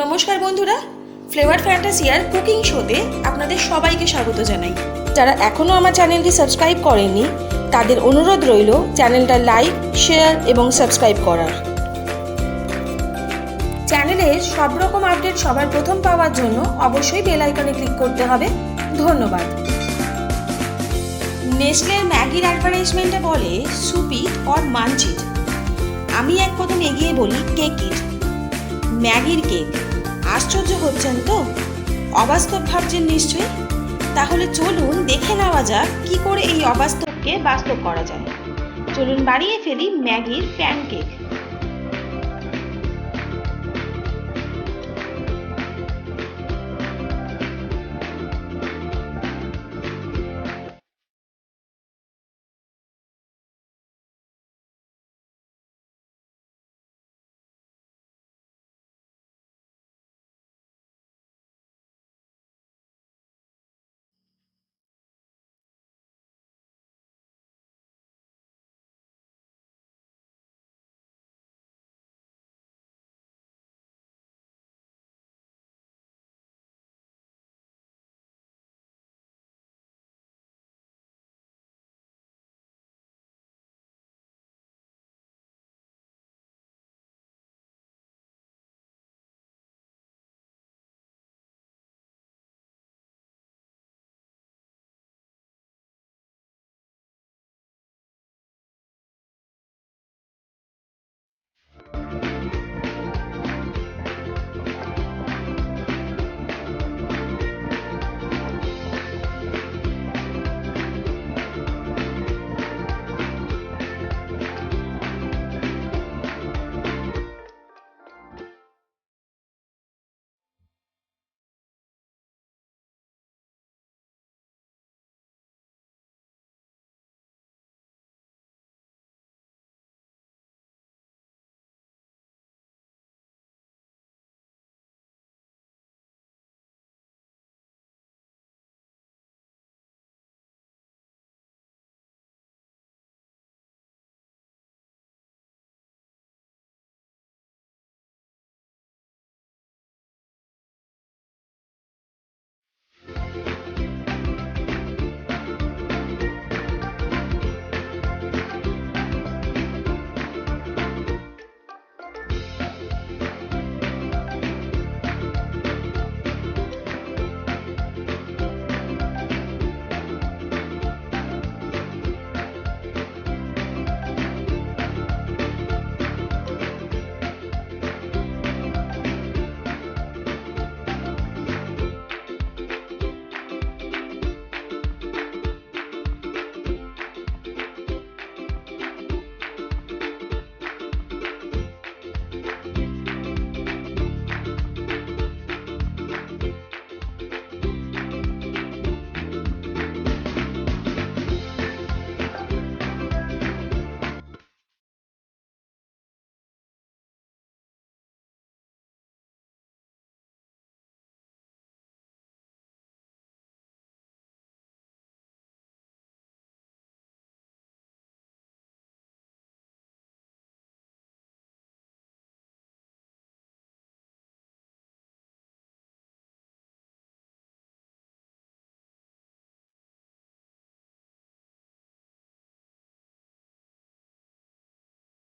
নমস্কার বন্ধুরা, flavour ফ্যান্টাসিয়ার cooking শোতে আপনাদের সবাইকে স্বাগত জানাই। যারা এখনও আমার চ্যানেলটি সাবস্ক্রাইব করেননি তাদের অনুরোধ রইল চ্যানেলটা লাইক, শেয়ার এবং সাবস্ক্রাইব করার। চ্যানেলের সব রকম আপডেট সবার প্রথম পাওয়ার জন্য অবশ্যই বেল আইকনে ক্লিক করতে হবে। ধন্যবাদ। নেসলের ম্যাগির অ্যাডভার্টাইজমেন্টে বলে সুপ ইট অর মাঞ্চ ইট। আমি এক কদম এগিয়ে বলি কেক ইট। ম্যাগির কেক। আশ্চর্য হচ্ছেন তো? অবাস্তব ভাবছেন নিশ্চয়ই? তাহলে চলুন দেখে নেওয়া যাক কী করে এই অবাস্তবকে বাস্তব করা যায়। চলুন বানিয়ে ফেলি ম্যাগির প্যানকেক।